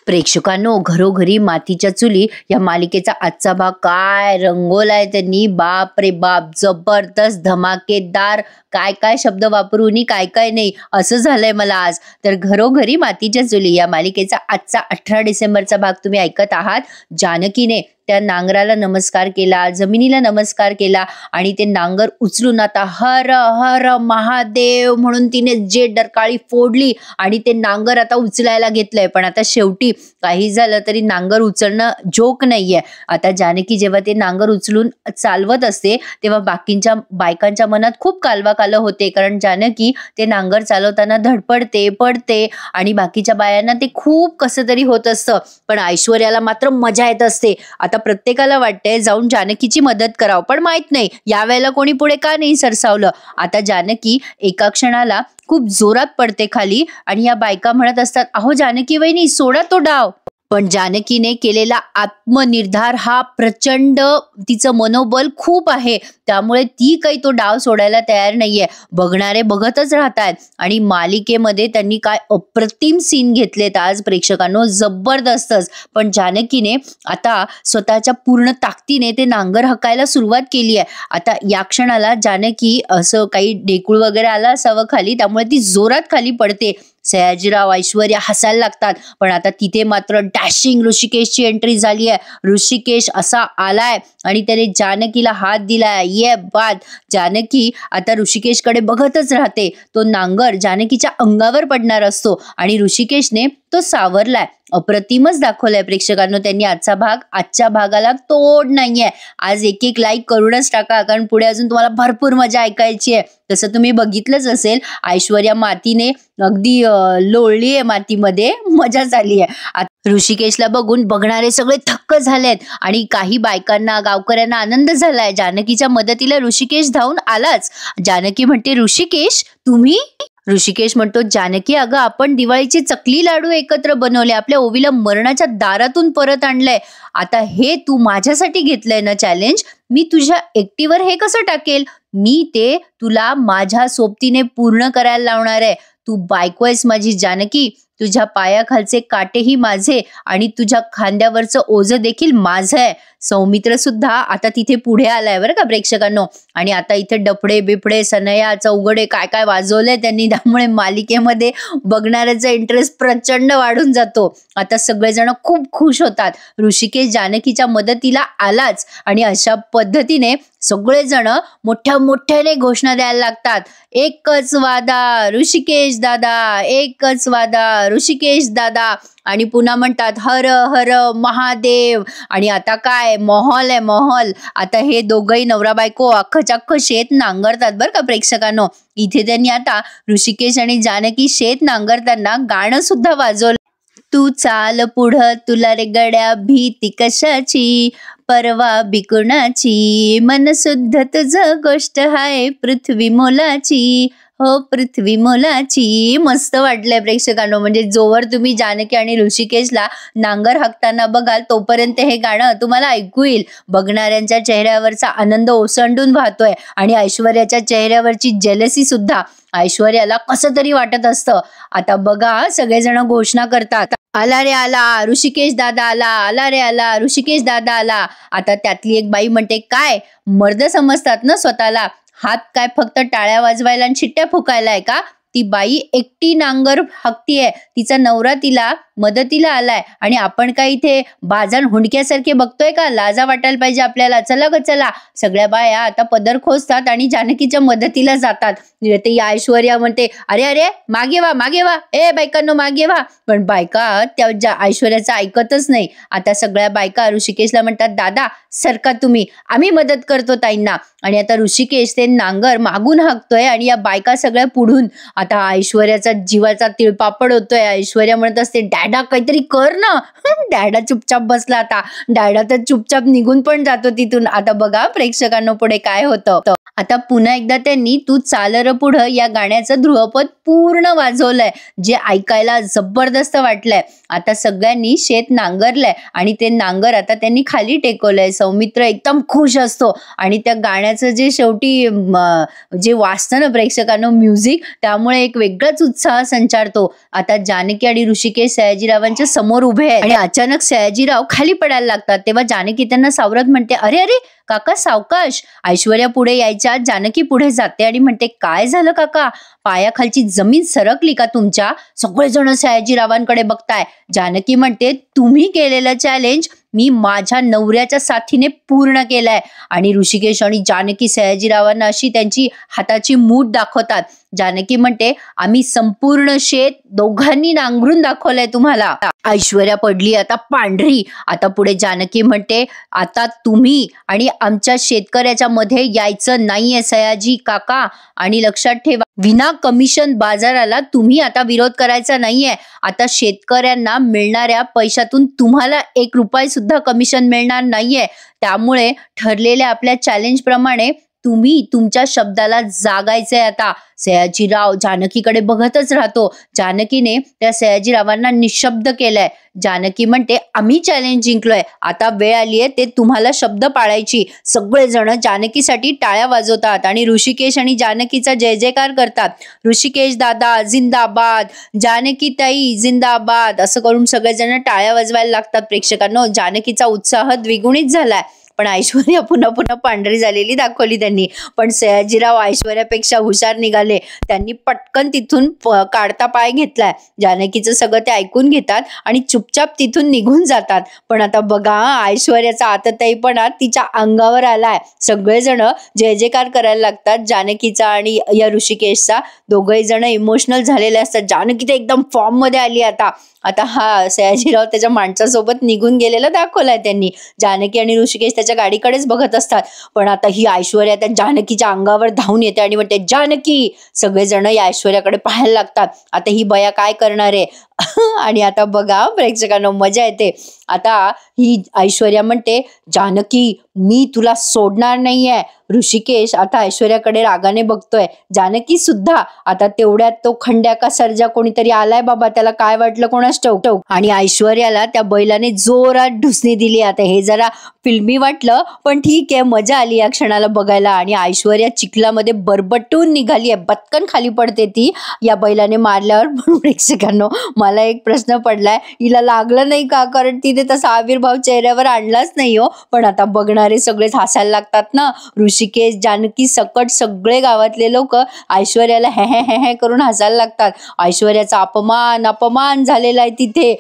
प्रेक्षकांनो, घरोघरी मातीच्या चुली या मालिकेचा आजचा भाग काय रंगवलाय त्यांनी. बाप रे बाप, जबरदस्त, धमाकेदार, काय काय शब्द वापरून काय काय नाही असं झालंय मला आज. तर घरोघरी मातीच्या चुली या मालिकेचा आजचा 18 डिसेंबरचा भाग तुम्ही ऐकत आहात. जानकीने त्या नांगराला नमस्कार केला, जमिनीला नमस्कार केला आणि ते नांगर उचलून आता हर हर महादेव म्हणून तिने जे डरकाळी फोडली आणि ते नांगर आता उचलायला घेतलंय. पण आता शेवटी काही झालं तरी नांगर उचलणं जोक नाहीये. आता जानकी जेव्हा ते नांगर उचलून चालवत असते तेव्हा बाकींच्या बायकांच्या मनात खूप कालवाकालं होते, कारण जानकी ते नांगर चालवताना धडपडते, पडते आणि बाकीच्या बायांना ते खूप कसं तरी होत असतं. पण ऐश्वर्याला मात्र मजा येत असते. आता प्रत्येकाला वाटतंय जाऊन जानकीची मदत करावं, पण माहित नाही यावेळेला कोणी पुढे का नाही सरसावलं. आता जानकी एका क्षणाला खूप जोरात पडते खाली आणि या बायका म्हणत असतात, अहो जानकी वहिनी सोडा तो डाव. पण जानकीने केलेला आत्मनिर्धार हा प्रचंड, तिचं मनोबल खूप आहे, त्यामुळे ती काही तो डाव सोडायला तयार नाहीये. बघणारे बघतच राहतात आणि मालिकेमध्ये त्यांनी काय अप्रतिम सीन घेतलेत आज प्रेक्षकांनो, जबरदस्तच. पण जानकीने आता स्वतःच्या पूर्ण ताकदीने ते नांगर हकायला सुरुवात केली आहे. आता या क्षणाला जानकी असं काही ढेकूळ वगैरे आला असावं खाली, त्यामुळे ती जोरात खाली पडते. सयाजीराव, ऐश्वर्या हसायला लागतात. पण आता तिथे मात्र डॅशिंग ऋषिकेशची एंट्री झाली आहे. ऋषिकेश असा आलाय आणि त्याने जानकीला हात दिलाय. ये बात. जानकी आता ऋषिकेशकडे बघतच राहते. तो नांगर जानकीच्या अंगावर पडणार असतो आणि ऋषिकेशने तो सावरलाय. अप्रतिमच दाखवलाय प्रेक्षकांनो त्यांनी आजचा भाग. आजच्या भागाला तोड नाहीये. आज एक एक लाईक करूनच टाका, कारण पुढे अजून तुम्हाला भरपूर मजा ऐकायची आहे. तसं तुम्ही बघितलंच असेल, ऐश्वर्या मातीने अगदी लोळली आहे, मातीमध्ये मजा झाली आहे. ऋषिकेशला बघून बघणारे सगळे थक्क झालेत आणि काही बायकांना, गावकऱ्यांना आनंद झालाय. जानकीच्या मदतीला ऋषिकेश धावून आलाच. जानकी म्हणते, ऋषिकेश तुम्ही? ऋषिकेश म्हणतो, जानकी अगं आपण दिवाळीची चकली लाडू एकत्र बनवले, आपल्या ओवीला मरणाच्या दारातून परत आणलंय. आता हे तू माझ्यासाठी घेतलंय ना चॅलेंज, मी तुझ्या एकटीवर हे कसं टाकेल? मी ते तुला माझ्या सोबतीने पूर्ण करायला लावणार आहे. तू बायको आहेस माझी जानकी, तुझ्या पायाखालचे काटेही माझे आणि तुझ्या खांद्यावरचं ओझं देखील माझं आहे. सौमित्र सुद्धा आता तिथे पुढे आलाय बरं का प्रेक्षकांनो. आणि आता इथे डफडे बिफडे, सनया, चौघडे काय काय वाजवलंय त्यांनी, त्यामुळे मालिकेमध्ये बघणाऱ्याचा इंटरेस्ट प्रचंड वाढून जातो. आता सगळेजण खूप खुश होतात. ऋषिकेश जानकीच्या मदतीला आलाच आणि अशा पद्धतीने सगळेजण मोठ्या मोठ्याने घोषणा द्यायला लागतात. एकच वादा ऋषिकेश दादा, एकच वादा ऋषिकेश दादा. आणि पुन्हा म्हणतात हर हर महादेव. आणि आता काय मोहल आहे, मोहल. आता हे दोघंही नवरा बायको अख्खं शेत नांगरतात बरं का प्रेक्षकांनो. इथे त्यांनी आता ऋषिकेश आणि जानकी शेत नांगरताना गाणं सुद्धा वाजवलं. तू चाल पुढं, तुला रे गड्या भीती कशाची, परवा बिकुणाची, मन शुद्ध तुझं गोष्ट हाय पृथ्वी मोलाची, हो पृथ्वी मोलाची. मस्त वाटलंय प्रेक्षकांनो. म्हणजे जोवर तुम्ही जानकी आणि ऋषिकेशला नांगर हाकताना बघाल तोपर्यंत हे गाणं तुम्हाला ऐकू येईल. बघणाऱ्यांच्या चेहऱ्यावरचा आनंद ओसंडून वाहतोय आणि ऐश्वर्याच्या चेहऱ्यावरची जेलसी सुद्धा ऐश्वर्याला कसं तरी वाटत असतं. आता बघा सगळेजण घोषणा करतात, आला रे आला ऋषिकेश दादा आला, आला रे आला ऋषिकेश दादा आला. आता त्यातली एक बाई म्हणते, काय मर्द समजतात ना स्वतःला, हात काय फक्त टाळ्या वाजवायला आणि शिट्ट्या फुकायला आहे का? ती बाई एकटी नांगर हाकतीये, तिचा नवरा तिला मदतीला आलाय आणि आपण काय इथे बाजन हुंडक्यासारखे बघतोय का? लाजा वाटायला पाहिजे आपल्याला. चला ग चला. सगळ्या बाया आता पदर खोचतात आणि जानकीच्या मदतीला जातात. ते ऐश्वर्या म्हणते, अरे अरे मागे वा, मागे वा, ए बायकांनो मागे वा. पण बायका त्या ऐश्वर्याचं ऐकतच नाही. आता सगळ्या बायका ऋषिकेशला म्हणतात, दादा सरका तुम्ही, आम्ही मदत करतो ताईंना. आणि आता ऋषिकेश ते नांगर मागून हाकतोय आणि या बायका सगळ्या पुढून. आता ऐश्वर्याचा जीवाचा तिळपापड होतोय. ऐश्वर्या म्हणत असते, डॅडा काहीतरी कर ना. डॅडा चुपचाप बसला. आता डॅडा तर चुपचाप निघून पण जातो तिथून. आता बघा प्रेक्षकांनो पुढे काय होतं. आता पुन्हा एकदा त्यांनी तू चाल र पुढं या गाण्याचं ध्रुवपद पूर्ण वाजवलंय, जे ऐकायला जबरदस्त वाटलंय. आता सगळ्यांनी शेत नांगरलंय आणि ते नांगर आता त्यांनी खाली टेकवलंय. सौमित्र एकदम खुश असतो आणि त्या गाण्याचं जे शेवटी जे वाजतं ना प्रेक्षकांना म्युझिक, त्यामुळे एक वेगळाच उत्साह संचारतो. आता जानकी आणि ऋषिकेश सयाजीरावांच्या समोर उभे आहेत आणि अचानक सयाजीराव खाली पडायला लागतात. तेव्हा जानकी त्यांना सावरत म्हणते, अरे अरे काका सावकाश. ऐश्वर्या पुढे यायच्या जानकी पुढे जाते आणि म्हणते, काय झालं काका, पायाखालची जमीन सरकली का तुमच्या? सगळेजण सयाजीरावांकडे बघताय. जानकी म्हणते, तुम्ही केलेलं चॅलेंज मी माझ्या नवऱ्याच्या साथीने पूर्ण केलंय. आणि ऋषिकेश आणि जानकी सयाजीरावांना अशी त्यांची हाताची मूठ दाखवतात. जानकी म्हणते, आम्ही संपूर्ण शेत दोघांनी नांगरून दाखवलंय तुम्हाला. ऐश्वर्या पडली आता पांढरी. आता पुढे जानकी म्हणते, आता तुम्ही आणि आमच्या शेतकऱ्याच्या मध्ये यायचं नाहीये सयाजी काका. आणि लक्षात ठेवा, विना कमिशन बाजाराला तुम्ही आता विरोध करायचा नाहीये. आता शेतकऱ्यांना मिळणाऱ्या पैशातून तुम्हाला 1 रुपया सुद्धा कमिशन मिळणार नाहीये. त्यामुळे ठरलेल्या आपल्या चॅलेंज प्रमाणे तुम्ही तुमच्या शब्दाला जागायचंय. आता सयाजीराव जानकीकडे बघतच राहतो. जानकीने त्या सयाजीरावांना निशब्द केलंय. जानकी म्हणते, आम्ही चॅलेंज जिंकलोय, आता वेळ आलीये ते तुम्हाला शब्द पाळायची. सगळेजण जानकीसाठी टाळ्या वाजवतात आणि ऋषिकेश आणि जानकीचा जय जयकार करतात. ऋषिकेश दादा जिंदाबाद, जानकी ताई जिंदाबाद असं करून सगळेजण टाळ्या वाजवायला लागतात. प्रेक्षकांनो, जानकीचा उत्साह द्विगुणित झालाय. पण ऐश्वर्या पुन्हा पुन्हा पांढरी झालेली दाखवली त्यांनी. पण सयाजीराव ऐश्वर्यापेक्षा हुशार निघाले. त्यांनी पटकन तिथून काढता पाय घेतलाय. जानकीचं सगळं ते ऐकून घेतात आणि चुपचाप तिथून निघून जातात. पण आता बघा, ऐश्वर्याचा आतताईपणा तिच्या अंगावर आलाय. सगळेजण जय जयकार करायला लागतात जानकीचा आणि या ऋषिकेशचा. दोघही जण इमोशनल झालेले असतात. जानकी तर एकदम फॉर्म मध्ये आली आता. आता हा सयाजीराव त्याच्या माणसासोबत निघून गेलेला दाखवलाय त्यांनी. जानकी आणि ऋषिकेश त्याच्या गाडीकडेच बघत असतात. पण आता ही ऐश्वर्या त्या जानकीच्या अंगावर धावून येते आणि म्हणते, जानकी. सगळेजण या ऐश्वर्याकडे पाहायला लागतात. आता ही बया काय करणार आहे? आणि आता बघा प्रेक्षकांना मजा येते. आता ही ऐश्वर्या म्हणते, जानकी मी तुला सोडणार नाहीये. ऋषिकेश आता ऐश्वर्याकडे रागाने बघतोय. जानकी सुद्धा. आता तेवढ्यात तो खंड्या का सर्जा कोणीतरी आलाय बाबा, त्याला काय वाटलं कोणास ठाऊक. आणि ऐश्वर्याला त्या बैलाने जोरात ढुसणी दिली. आता हे जरा फिल्मी वाटलं, पण ठीक आहे, मजा आली या क्षणाला बघायला. आणि ऐश्वर्या चिखलामध्ये बरबटून निघाली आहे. बत्कन खाली पडते ती या बैलाने मारल्यावर. पण प्रेक्षकांनो, मला एक प्रश्न पडलाय, हिला लागलं नाही का? कारण तिने तसा आविर्भाव चेहऱ्यावर आणलाच नाही हो. पण आता बघणारे सगळेच हसायला लागतात ना. ऋषिकेश जानकी सकट सगळे गावातले लोक ऐश्वर्याला हे हे हे हे करून हसायला लागतात. ऐश्वर्याचा अपमान झालेला आहे तिथे.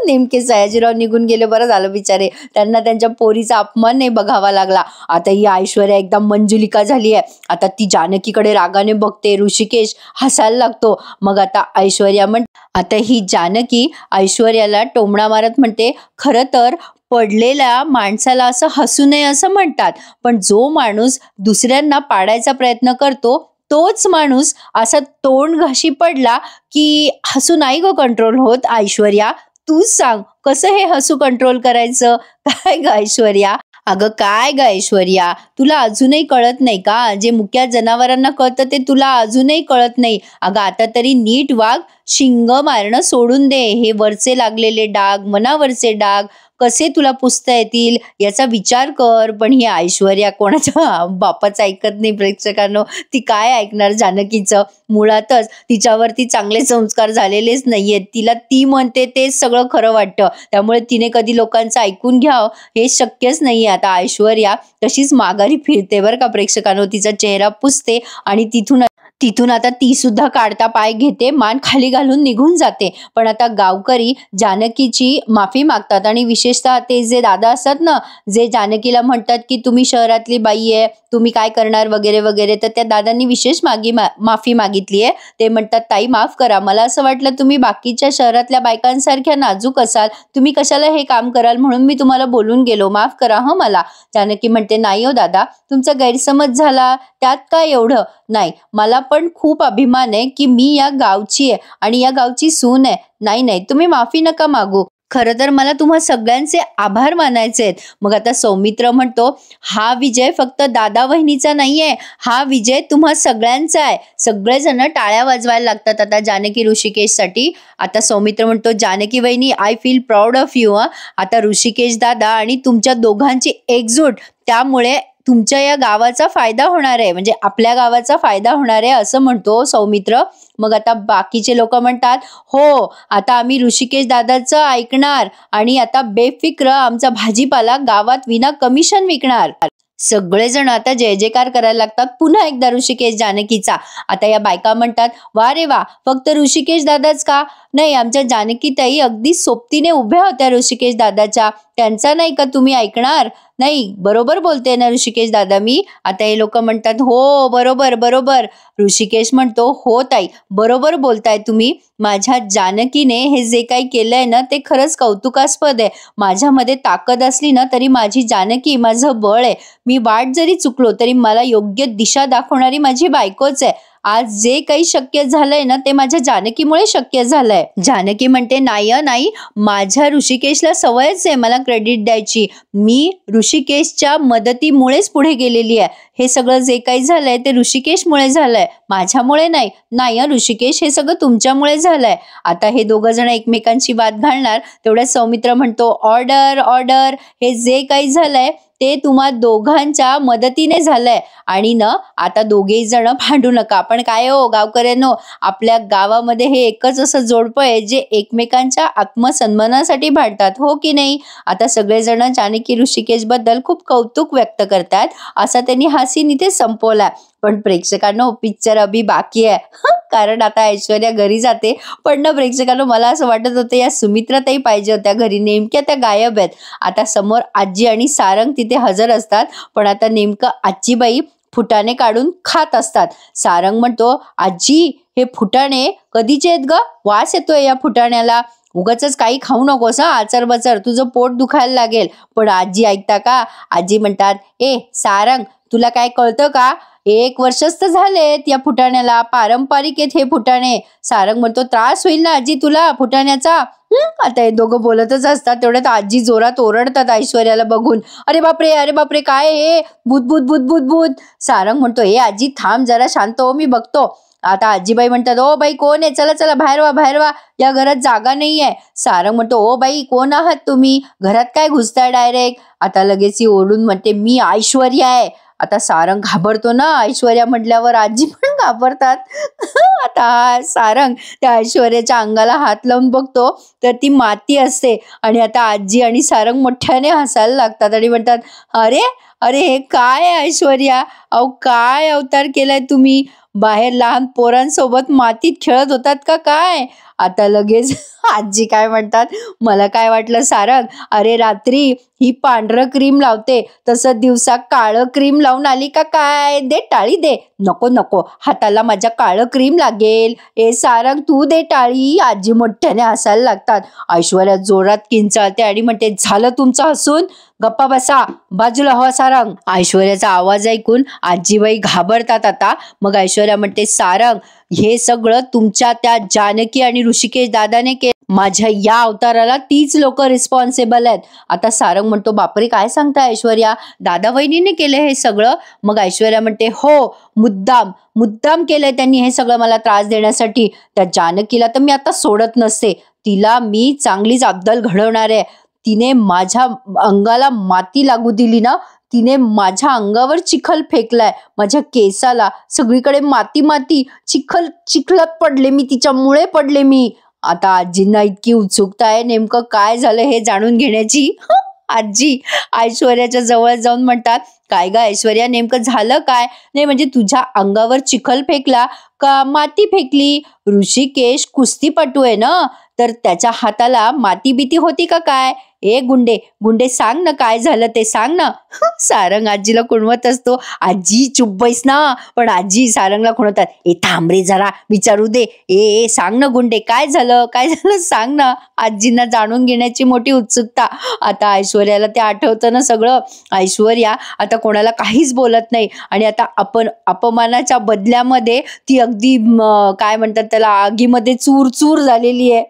नेमके सयाजीराव निघून गेले, बरं झालं बिचारे, त्यांना त्यांच्या पोरीचा अपमान नाही बघावा लागला. आता ही ऐश्वर्या एकदम मंजुलिका झाली आहे. आता ती जानकीकडे रागाने बघते. ऋषिकेश हसायला लागतो. मग आता ऐश्वर्या आता ही जानकी ऐश्वर्याला टोमणा मारत म्हणते, खरं तर पडलेल्या माणसाला असं हसू नये असं म्हणतात, पण जो माणूस दुसऱ्यांना पाडायचा प्रयत्न करतो तोच माणूस असा तोंड घाशी पडला की हसू नाही ग कंट्रोल होत. ऐश्वर्या तूच सांग, कसं हे हसू कंट्रोल करायचं? काय ग ऐश्वर्या? अगं काय ग ऐश्वर्या, तुला अजूनही कळत नाही का? जे मुक्या जनावरांना कळतं ते तुला अजूनही कळत नाही. अगं आता तरी नीट वाग, शिंग मारणं सोडून दे. हे वरचे लागलेले डाग, मनावरचे डाग कसे तुला पुसता येतील याचा विचार कर. पण ही ऐश्वर्या कोणाच्या बापाचं ऐकत नाही प्रेक्षकांनो. ती काय ऐकणार जानकीचं? मुळातच तिच्यावरती चांगले संस्कार झालेलेच नाहीयेत. तिला ती म्हणते तेच सगळं खरं वाटतं. त्यामुळे तिने कधी लोकांचं ऐकून घ्यावं हे शक्यच नाहीये. आता ऐश्वर्या तशीच माघारी फिरते बरं का प्रेक्षकांनो. तिचा चेहरा पुसते आणि तिथून आता ती सुद्धा काढता पाय घेते, मान खाली घालून निघून जाते. पण आता गावकरी जानकीची माफी मागतात आणि विशेषतः ते जे दादा असतात ना, जे जानकीला म्हणतात की तुम्ही शहरातली बाई आहे, तुम्ही काय करणार वगैरे वगैरे, तर त्या दादांनी विशेष माफी मागितली आहे. ते म्हणतात, ताई माफ करा, मला असं वाटलं तुम्ही बाकीच्या शहरातल्या बायकांसारख्या नाजूक असाल, तुम्ही कशाला हे काम कराल म्हणून मी तुम्हाला बोलून गेलो, माफ करा हं मला. जानकी म्हणते, नाही हो दादा, तुमचा गैरसमज झाला त्यात काय एवढं. नाही, मला पण खूप अभिमान आहे की मी या गावची आहे आणि या गावची सून आहे. नाही तुम्ही माफी नका मागू. खरं तर मला तुम्हा सगळ्यांचे आभार मानायचे आहेत. मग आता सौमित्र म्हणतो, हा विजय फक्त दादा वहिनीचा नाहीये, हा विजय तुम्हा सगळ्यांचा आहे. सगळेजण टाळ्या वाजवायला लागतात आता जानकी ऋषिकेशसाठी. आता सौमित्र म्हणतो, जानकी वहिनी, I feel proud of you. आता ऋषिकेश दादा आणि तुमच्या दोघांची एकजूट, त्यामुळे तुमच्या या गावाचा फायदा होणार आहे, म्हणजे आपल्या गावाचा फायदा होणार आहे असं म्हणतो सौमित्र. मग आता बाकीचे लोक म्हणतात, हो आता आम्ही ऋषिकेश दादाचं ऐकणार आणि आता बेफिक्र आमचा भाजीपाला गावात विना कमिशन विकणार. सगळेजण आता जय जयकार करायला लागतात पुन्हा एकदा ऋषिकेश जानकीचा. आता या बायका म्हणतात, वा रे वा, फक्त ऋषिकेश दादाच का नाही, आमच्या जानकीताई अगदी सोबतीने उभ्या होत्या ऋषिकेश दादाच्या, त्यांचा नाही का तुम्ही ऐकणार? नाही, बरोबर बोलते ना ऋषिकेश दादा मी. आता हे लोक म्हणतात, हो बरोबर बरोबर. ऋषिकेश म्हणतो, हो ताई, बरोबर बोलताय तुम्ही. माझ्या जानकीने हे जे काही केलंय ना ते खरंच कौतुकास्पद आहे. माझ्यामध्ये ताकद असली ना तरी माझी जानकी माझं बळ आहे. मी वाट जरी चुकलो तरी मला योग्य दिशा दाखवणारी माझी बायकोच आहे. आज जे काही शक्य झालंय ना ते माझ्या जानकीमुळे शक्य झालंय. जानकी म्हणते, नाही, माझ्या ऋषिकेशला सवयच आहे मला क्रेडिट द्यायची. मी ऋषिकेशच्या मदतीमुळेच पुढे गेलेली आहे. हे सगळं जे काही झालंय ते ऋषिकेशमुळे झालंय, माझ्यामुळे नाही ऋषिकेश, हे सगळं तुमच्यामुळे झालंय. आता हे दोघं जण एकमेकांची वाद घालणार तेवढ्यात सौमित्र म्हणतो, ऑर्डर ऑर्डर, हे जे काही झालंय ते तुम्हा दोघांच्या मदतीने झालंय आणि ना आता दोघेही जण भांडू नका. पण काय हो गावकऱ्यांनो, आपल्या गावामध्ये हे एकच असं जोडपं आहे जे एकमेकांच्या आत्मसन्मानासाठी भांडतात, हो की नाही? आता सगळेजण जानकी ऋषिकेश बद्दल खूप कौतुक व्यक्त करतात. असा त्यांनी हा सीन इथे संपवला. पण प्रेक्षकांनो, पिक्चर अभि बाकी आहे. कारण आता ऐश्वर्या घरी जाते. पण ना प्रेक्षकांनो, मला असं वाटत होतं या सुमित्राताई पाहिजे होत्या घरी, नेमक्या त्या गायब आहेत. आता समोर आजी आणि सारंग तिथे हजर असतात. पण आता नेमकं आजीबाई फुटाणे काढून खात असतात. सारंग म्हणतो, आजी हे फुटाणे कधीचे आहेत ग? वास येतोय या फुटाण्याला. उगाच काही खाऊ नकोस, आचर बचर, तुझं पोट दुखायला लागेल. पण आजी ऐकता का? आजी म्हणतात, ए सारंग, तुला काय कळतं का? 1 वर्षच तर झालेत या फुटाण्याला, पारंपरिक आहेत हे फुटाणे. सारंग म्हणतो, त्रास होईल ना आजी तुला फुटाण्याचा? आता हे दोघं बोलतच असतात तेवढ्यात आजी जोरात ओरडतात ऐश्वर्याला बघून, अरे बापरे काय हे, भूत भूत भूत भूत भूत. सारंग म्हणतो, ए आजी थांब जरा, शांत हो, मी बघतो. आता आजीबाई म्हणतात, ओ बाई कोण आहे, चला चला बाहेर वा, या घरात जागा नाहीये. सारंग म्हणतो, ओ बाई कोण आहात तुम्ही, घरात काय घुसताय डायरेक्ट? आता लगेच ही ओरडून म्हणते, मी ऐश्वर्या आहे. आता सारंग घाबरतो ना, ऐश्वर्या म्हटल्यावर आजी पण घाबरतात. आता सारंग त्या ऐश्वर्याच्या अंगाला हात लावून बघतो तर ती माती असते. आणि आता आजी आणि सारंग मोठ्याने हसायला लागतात आणि म्हणतात, अरे अरे हे काय आहे ऐश्वर्या, अहो काय अवतार केलाय तुम्ही, बाहेर लहान पोरांसोबत मातीत खेळत होतात का काय? आता लगेच आजी काय म्हणतात, मला काय वाटलं सारंग, अरे रात्री ही पांढरं क्रीम लावते तसं दिवसा काळं क्रीम लावून आली का काय? दे टाळी दे. नको, हाताला माझ्या काळं क्रीम लागेल. ए सारंग तू दे टाळी. आजी मोठ्याने हसायला लागतात. ऐश्वर्या जोरात किंचाळते आणि म्हणते, झालं तुमचं हसून, गप्पा बसा, बाजूला हो सारंग. ऐश्वर्याचा आवाज ऐकून आजीबाई घाबरतात आता. मग ऐश्वर्या म्हणते, सारंग हे सगळं तुमच्या त्या जानकी आणि ऋषिकेश दादाने केलं. माझ्या या अवताराला तीच लोक रिस्पॉन्सिबल आहेत. आता सारंग म्हणतो, बापरे काय सांगता ऐश्वर्या, दादा वहिनीने केलं हे सगळं? मग ऐश्वर्या म्हणते, हो मुद्दाम केलंय त्यांनी हे सगळं मला त्रास देण्यासाठी. त्या जानकीला तर मी आता सोडत नसते, तिला मी चांगलीच अब्दल घडवणार आहे. तिने माझ्या अंगाला माती लागू दिली ना, तिने माझ्या अंगावर चिखल फेकलाय, माझ्या केसाला सगळीकडे माती चिखलात पडले मी, तिच्यामुळे पडले मी. आता आजींना इतकी उत्सुकता आहे नेमकं काय झालं हे जाणून घेण्याची. आजी ऐश्वर्याच्या जवळ जाऊन म्हणतात, काय ग ऐश्वर्या, नेमकं झालं काय? नाही म्हणजे तुझ्या अंगावर चिखल फेकला का माती फेकली? ऋषिकेश कुस्तीपटू आहे ना, तर त्याच्या हाताला माती बिती होती का काय? ए गुंडे सांग ना काय झालं ते सांग ना. सारंग आजीला खुणवत असतो, आजी चुप बैस ना. पण आजी सारंगला खुणवतात, ए थांब रे जरा विचारू दे, ए सांग ना गुंडे काय झालं सांग ना. आजींना जाणून घेण्याची मोठी उत्सुकता. आता ऐश्वर्याला ते आठवतं ना सगळं. ऐश्वर्या आता कोणाला काहीच बोलत नाही आणि आता अपमानाच्या बदल्यामध्ये ती अगदी काय म्हणतात त्याला, आगीमध्ये चूर झालेली आहे.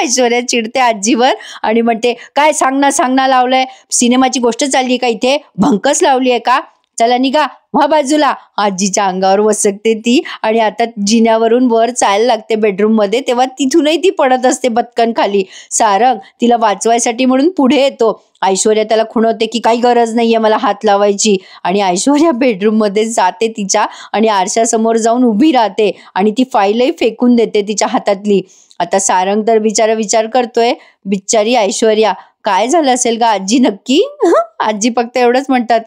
ऐश्वर्या चिडते आजीवर आणि म्हणते, काय सांगना लावलंय, सिनेमाची गोष्ट चालली का इथे, भंकस लावली आहे का, चला निघा व्हा बाजूला. आजीच्या अंगावर वसकते ती आणि आता जिन्यावरून वर चालायला लागते बेडरूम मध्ये, तेव्हा तिथूनही ती पडत असते बत्कन खाली. सारंग तिला वाचवायसाठी म्हणून पुढे येतो. ऐश्वर्या त्याला खुणवते की काही गरज नाहीये मला हात लावायची, आणि ऐश्वर्या बेडरूम मध्ये जाते तिच्या आणि आरशासमोर जाऊन उभी राहते आणि ती फाईलही फेकून देते तिच्या हातातली. आता सारंग तर बिचारा विचार करतोय, बिचारी ऐश्वर्या, काय झालं असेल का आजी नक्की. आजी फक्त एवढंच म्हणतात,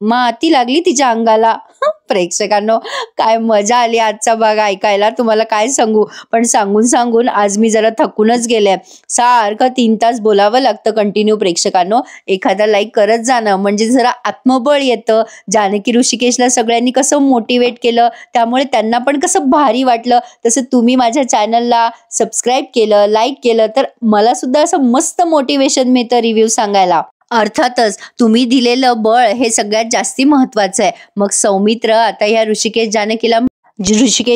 माती लागली तिच्या अंगाला. प्रेक्षकांनो, काय मजा आली आजचा भाग ऐकायला, तुम्हाला काय सांगू. पण सांगून आज मी जरा थकूनच गेले. सारखं 3 तास बोलावं लागतं कंटिन्यू. प्रेक्षकांनो, एखादा लाईक करत जाणं म्हणजे जरा आत्मबळ येतं. जानकी ऋषिकेशला सगळ्यांनी कसं मोटिवेट केलं, त्यामुळे त्यांना पण कसं भारी वाटलं. तसं तुम्ही माझ्या चॅनलला सबस्क्राईब केलं, लाईक केलं, तर मला सुद्धा असं मस्त मोटिवेशन मिळतं रिव्ह्यू सांगायला. अर्थातच तुम्ही दिलेलं बळ हे सगळ्यात जास्ती महत्वाचं आहे. मग सौमित्र आता ह्या ऋषिकेश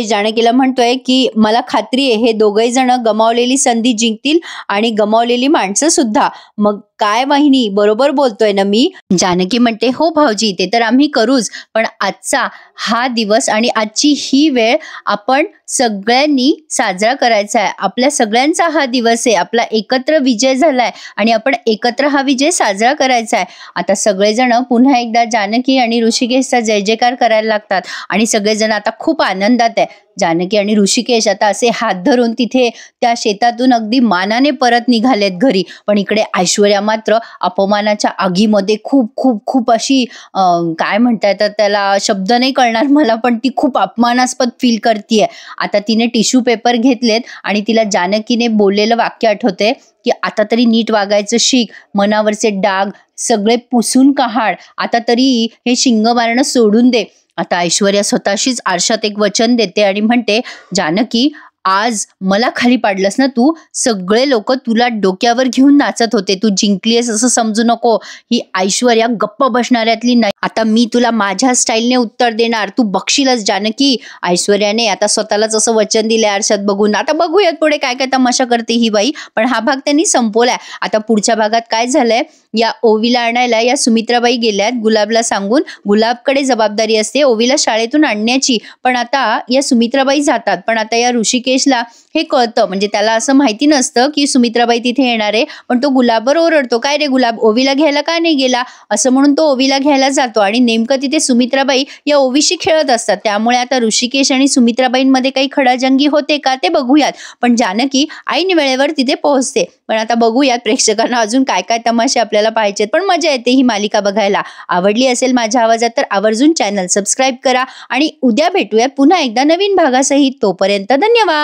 जानकीला म्हणतोय की मला खात्री आहे हे दोघही जण गमावलेली संधी जिंकतील आणि गमावलेली माणसं सुद्धा. मग काय वाहिनी, बरोबर बोलतोय ना मी. जानकी म्हणते, हो भाऊजी, ते तर आम्ही करूच, पण आजचा हा दिवस आणि आजची ही वेळ आपण सगळ्यांनी साजरा करायचा आहे. आपल्या सगळ्यांचा हा दिवस आहे, आपला एकत्र विजय झालाय आणि आपण एकत्र हा विजय साजरा करायचा आहे. आता सगळेजण पुन्हा एकदा जानकी आणि ऋषिकेशचा जय जयकार करायला लागतात आणि सगळेजण आता खूप आनंदात आहे. जानकी आणि ऋषिकेश आता असे हात धरून तिथे त्या शेतातून अगदी मानाने परत निघालेत घरी. पण इकडे ऐश्वर्या मात्र अपमानाच्या आगीमध्ये खूप खूप खूप अशी काय म्हणता येतात त्याला, शब्द नाही कळणार मला, पण ती खूप अपमानास्पद फील करतीये. आता तिने टिश्यू पेपर घेतलेत आणि तिला जानकीने बोललेलं वाक्य आठवते की आता तरी नीट वागायचं शिक, मनावरचे डाग सगळे पुसून काढ, आता तरी हे शिंग मारणं सोडून दे. आता ऐश्वर्या स्वतःशीच आरशात एक वचन देते आणि म्हणते, जानकी, आज मला खाली पाडलंस ना तू, सगळे लोक तुला डोक्यावर घेऊन नाचत होते, तू जिंकलीस असं समजू नको. ही ऐश्वर्या गप्प बसणाऱ्यातली नाही. आता मी तुला माझ्या स्टाईलने उत्तर देणार, तू बघशीलच जानकी. ऐश्वर्याने आता स्वतःलाच असं वचन दिलंय आरशात बघून. आता बघूयात पुढे काय काय तमाशा करते ही बाई. पण हा भाग त्यांनी संपवलाय. आता पुढच्या भागात काय झालंय, या ओवीला आणायला या सुमित्राबाई गेल्यात गुलाबला सांगून. गुलाबकडे जबाबदारी असते ओवीला शाळेतून आणण्याची, पण आता या सुमित्राबाई जातात. पण आता या ऋषिकेशला हे कळतं, म्हणजे त्याला असं माहिती नसतं की सुमित्राबाई तिथे येणार आहे. पण तो गुलाबवर ओरडतो, काय रे गुलाब, ओवीला घ्यायला का नाही गेला, असं म्हणून तो ओवीला घ्यायला जातो. आणि नेमकं तिथे सुमित्राबाई या ओवीशी खेळत असतात. त्यामुळे आता ऋषिकेश आणि सुमित्राबाईंमध्ये काही खडाजंगी होते का ते बघूयात. पण जानकी ऐन वेळेवर तिथे पोहोचते. पण आता बघूयात प्रेक्षकांना अजून काय काय तमाशे आपल्याला पाहिजेत. पण मजा येते ही मालिका बघायला. आवडली असेल माझ्या आवाजात तर आवर्जून चॅनल सबस्क्राईब करा आणि उद्या भेटूयात पुन्हा एकदा नवीन भागासहित. तोपर्यंत धन्यवाद.